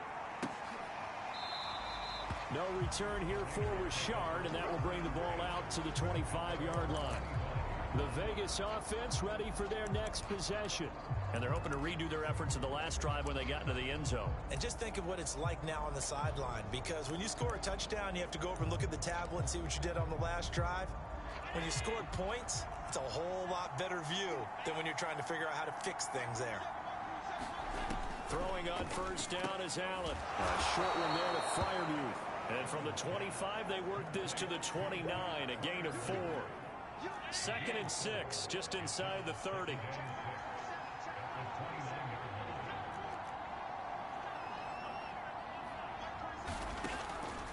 No return here for Richard, and that will bring the ball out to the 25-yard line. The Vegas offense ready for their next possession. And they're hoping to redo their efforts in the last drive when they got into the end zone. And just think of what it's like now on the sideline, because when you score a touchdown, you have to go over and look at the tablet and see what you did on the last drive. When you scored points, it's a whole lot better view than when you're trying to figure out how to fix things there. Throwing on 1st down is Allen. A short one there to Freiermuth. And from the 25, they work this to the 29, a gain of 4. 2nd and 6, just inside the 30.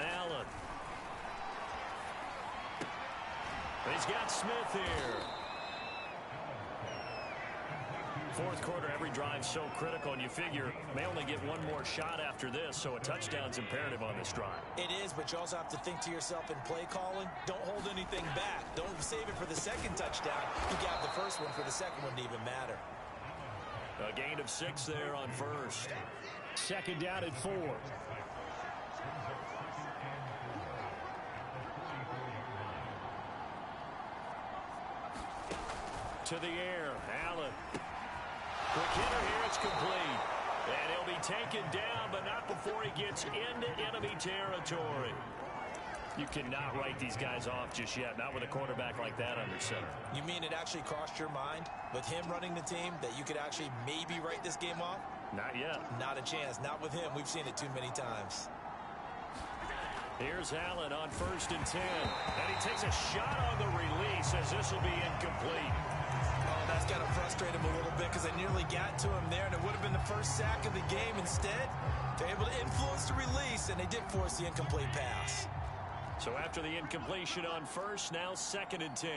Allen. He's got Smith here. 4th quarter, every drive's so critical, and you figure may only get one more shot after this, so a touchdown's imperative on this drive. It is, but you also have to think to yourself in play calling, don't hold anything back. Don't save it for the 2nd touchdown. You got the 1st one for the 2nd one to even matter. A gain of 6 there on 1st. 2nd down at 4. To the air, Allen. Quick hitter here, it's complete. And he'll be taken down, but not before he gets into enemy territory. You cannot write these guys off just yet, not with a quarterback like that under center. You mean it actually crossed your mind, with him running the team, that you could actually maybe write this game off? Not yet. Not a chance. Not with him. We've seen it too many times. Here's Allen on 1st and 10. And he takes a shot on the release as this will be incomplete. Oh, that's got to frustrate him a little bit because they nearly got to him there, and it would have been the first sack of the game. Instead, they're able to influence the release, and they did force the incomplete pass. So after the incompletion on 1st, now 2nd and 10.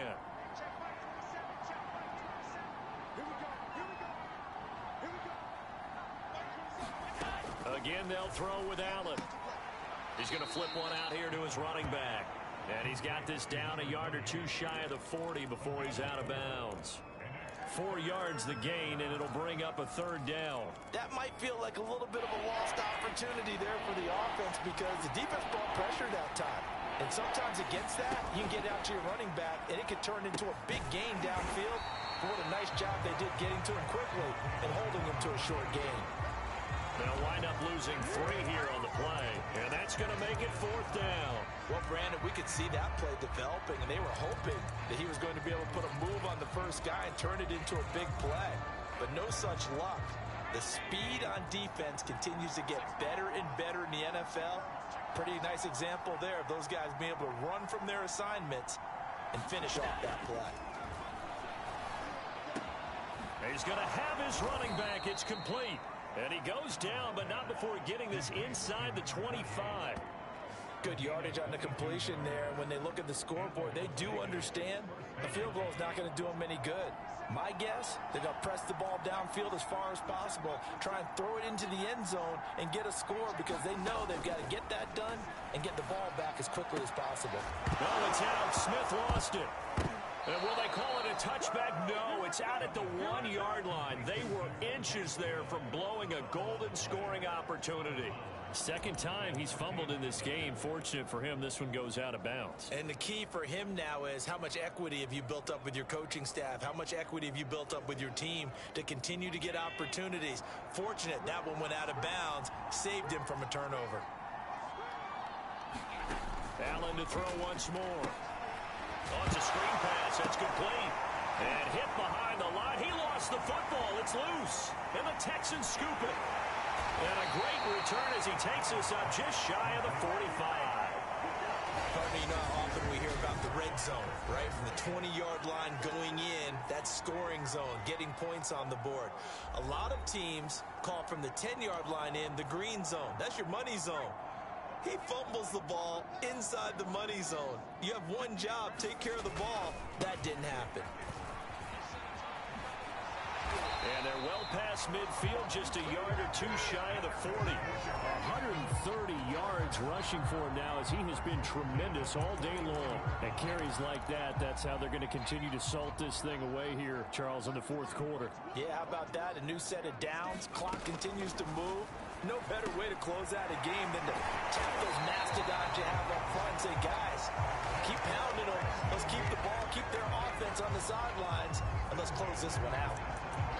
Again, they'll throw with Allen. He's going to flip one out here to his running back. And he's got this down a yard or two shy of the 40 before he's out of bounds. 4 yards the gain, and it'll bring up a third down. That might feel like a little bit of a lost opportunity there for the offense because the defense brought pressure that time. And sometimes against that, you can get out to your running back, and it could turn into a big gain downfield. But what a nice job they did getting to him quickly and holding him to a short gain. They'll wind up losing 3 here on the play, and that's going to make it 4th down. Well, Brandon, we could see that play developing, and they were hoping that he was going to be able to put a move on the first guy and turn it into a big play. But no such luck. The speed on defense continues to get better and better in the NFL. Pretty nice example there of those guys being able to run from their assignments and finish off that play. He's going to have his running back. It's complete. And he goes down, but not before getting this inside the 25. Good yardage on the completion there. When they look at the scoreboard, they do understand a field goal is not going to do them any good. My guess, they're going to press the ball downfield as far as possible, try and throw it into the end zone and get a score because they know they've got to get that done and get the ball back as quickly as possible. No, it's out. Smith lost it. And will they call it a touchback? No, it's out at the 1-yard line. They were inches there from blowing a golden scoring opportunity. Second time he's fumbled in this game. Fortunate for him, this one goes out of bounds. And the key for him now is how much equity have you built up with your coaching staff? How much equity have you built up with your team to continue to get opportunities? Fortunate that one went out of bounds, saved him from a turnover. Allen to throw once more. Oh, it's a screen pass. That's complete. And hit behind the line. He lost the football. It's loose. And the Texans scoop it. And a great return as he takes us up just shy of the 45. Pardon me, not often we hear about the red zone, right? From the 20-yard line going in, that's scoring zone, getting points on the board. A lot of teams call from the 10-yard line in the green zone. That's your money zone. He fumbles the ball inside the money zone. You have one job, take care of the ball. That didn't happen. And they're well past midfield, just a yard or two shy of the 40. 130 yards rushing for him now as he has been tremendous all day long. And carries like that, that's how they're going to continue to salt this thing away here, Charles, in the 4th quarter. Yeah, how about that? A new set of downs. Clock continues to move. No better way to close out a game than to tap those mastodons you have up front and say, guys, keep pounding them. Let's keep the ball, keep their offense on the sidelines, and let's close this one out.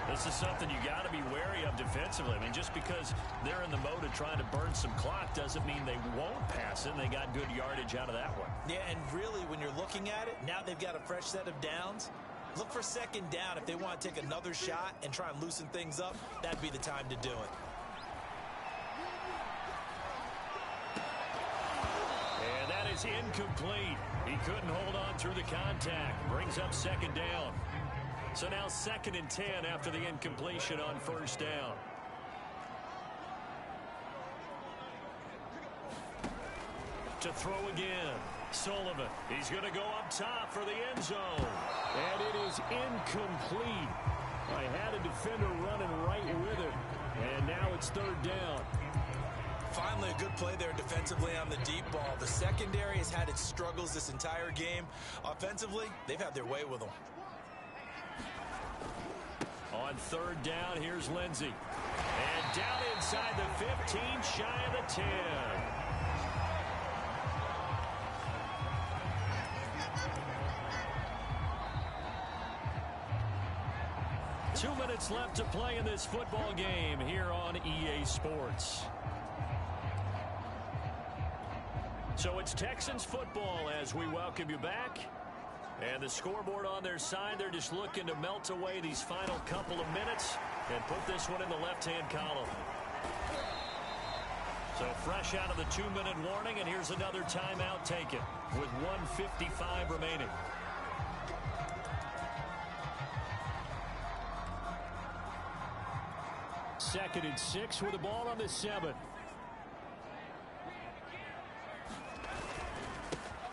This is something you got to be wary of defensively. I mean, just because they're in the mode of trying to burn some clock doesn't mean they won't pass it. They got good yardage out of that one. Yeah, and really, when you're looking at it, now they've got a fresh set of downs. Look for second down. If they want to take another shot and try and loosen things up, that'd be the time to do it. And that is incomplete. He couldn't hold on through the contact. Brings up second down. So now 2nd and 10 after the incompletion on first down. To throw again. Sullivan. He's going to go up top for the end zone. And it is incomplete. I had a defender running right with it. And now it's 3rd down. Finally, a good play there defensively on the deep ball. The secondary has had its struggles this entire game. Offensively, they've had their way with them. On 3rd down, here's Lindsey. And down inside the 15, shy of the 10. Two minutes left to play in this football game here on EA Sports. So it's Texans football as we welcome you back. And the scoreboard on their side, they're just looking to melt away these final couple of minutes and put this one in the left-hand column. So fresh out of the 2-minute warning, and here's another timeout taken with 1:55 remaining. Second and 6 with the ball on the 7.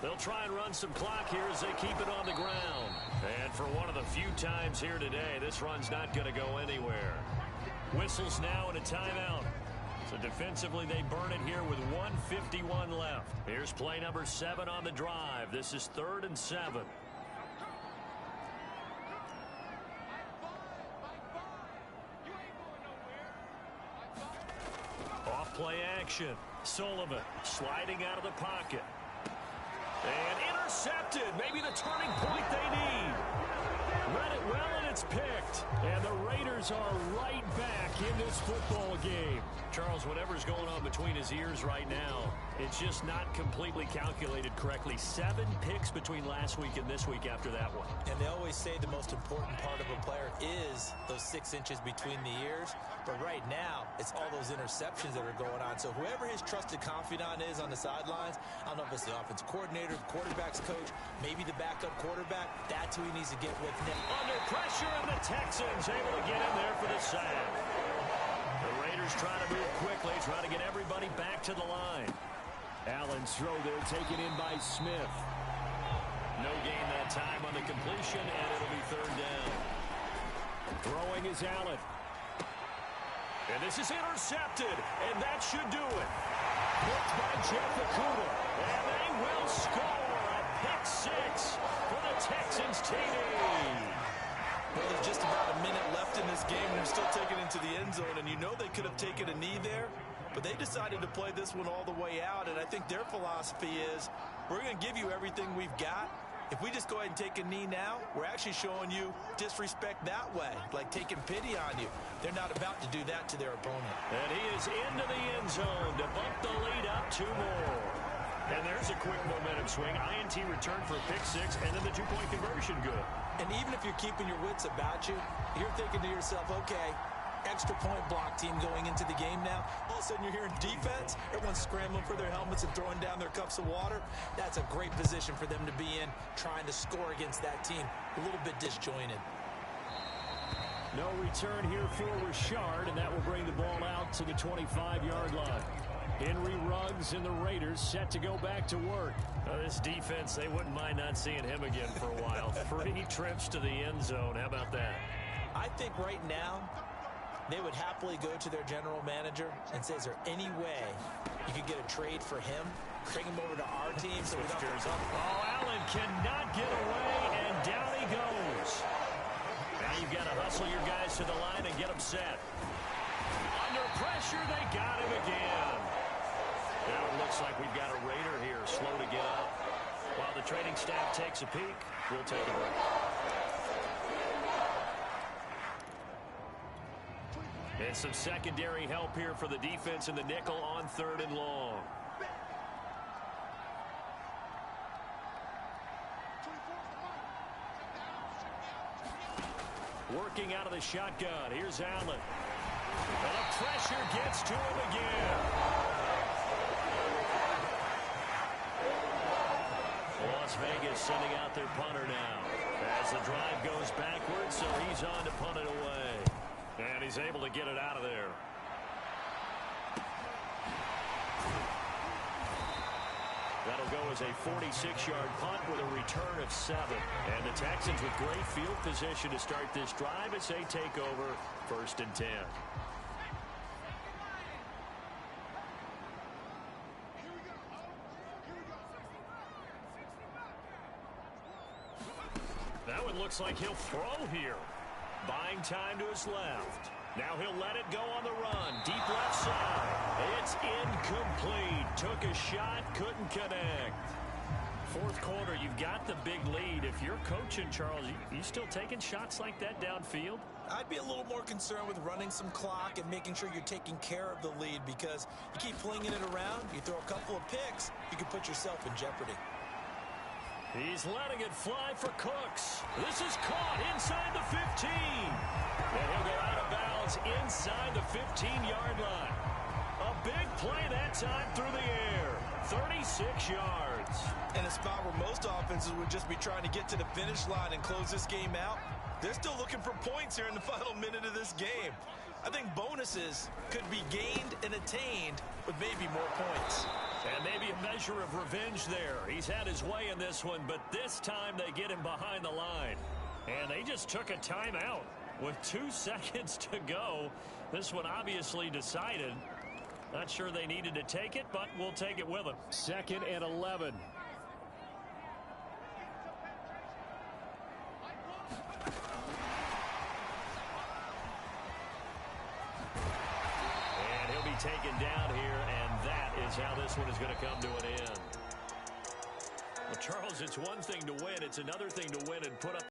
They'll try and run some clock here as they keep it on the ground. And for one of the few times here today, this run's not going to go anywhere. Whistles now and a timeout. So defensively, they burn it here with 1:51 left. Here's play number 7 on the drive. This is 3rd and 7. Off play action. Sullivan sliding out of the pocket. And intercepted. Maybe the turning point they need. Read it well, and it's picked. And the Raiders are right back in this football game. Charles, whatever's going on between his ears right now, it's just not completely calculated correctly. 7 picks between last week and this week after that one. And they always say the most important part of a player is those 6 inches between the ears. But right now, it's all those interceptions that are going on. So whoever his trusted confidant is on the sidelines, I don't know if it's the offensive coordinator, the quarterback's coach, maybe the backup quarterback, that's who he needs to get with him. Under pressure, and the Texans able to get in there for the sack. The Raiders trying to move quickly, trying to get everybody back to the line. Allen's throw there taken in by Smith. No gain that time on the completion, and it'll be 3rd down. Throwing is Allen. And this is intercepted, and that should do it. Picked by Jeff Okudah, and they will score a pick 6 for the Texans TD. Well, there's just about a minute left in this game, and they're still taking it into the end zone, and you know they could have taken a knee there, but they decided to play this one all the way out, and I think their philosophy is, we're going to give you everything we've got. If we just go ahead and take a knee now, we're actually showing you disrespect that way, like taking pity on you. They're not about to do that to their opponent. And he is into the end zone to bump the lead up 2 more. And there's a quick momentum swing. INT return for a pick 6, and then the 2-point conversion good. And even if you're keeping your wits about you, you're thinking to yourself, okay, extra point block team going into the game now. All of a sudden you're hearing defense. Everyone's scrambling for their helmets and throwing down their cups of water. That's a great position for them to be in, trying to score against that team. A little bit disjointed. No return here for Richard, and that will bring the ball out to the 25-yard line. Henry Ruggs and the Raiders set to go back to work. This defense, they wouldn't mind not seeing him again for a while. 3 trips to the end zone. How about that? I think right now they would happily go to their general manager and say, is there any way you could get a trade for him, bring him over to our team? So Allen cannot get away, and down he goes. Now you've got to hustle your guys to the line and get them set. Under pressure, they got him again. Now it looks like we've got a Raider here, slow to get up. While the training staff takes a peek, we'll take a break. And some secondary help here for the defense in the nickel on 3rd and long. Working out of the shotgun. Here's Allen. And the pressure gets to him again. Las Vegas sending out their punter now. As the drive goes backwards, so he's on to punt it away. And he's able to get it out of there. That'll go as a 46-yard punt with a return of 7. And the Texans with great field position to start this drive as they take over 1st and 10. That one looks like he'll throw here. Buying time to his left. Now he'll let it go on the run. Deep left side. It's incomplete. Took a shot, couldn't connect. 4th quarter, you've got the big lead. If you're coaching, Charles, you still taking shots like that downfield? I'd be a little more concerned with running some clock and making sure you're taking care of the lead, because you keep flinging it around, you throw a couple of picks, you can put yourself in jeopardy. He's letting it fly for Cooks. This is caught inside the 15. And he'll go out of bounds inside the 15-yard line. A big play that time through the air. 36 yards. In a spot where most offenses would just be trying to get to the finish line and close this game out, they're still looking for points here in the final minute of this game. I think bonuses could be gained and attained with maybe more points. And maybe a measure of revenge there. He's had his way in this one, but this time they get him behind the line. And they just took a timeout with 2 seconds to go. This one obviously decided. Not sure they needed to take it, but we'll take it with them. 2nd and 11. And he'll be taken down here, and that is how this one is going to come to an end. Well, Charles, it's one thing to win. It's another thing to win and put up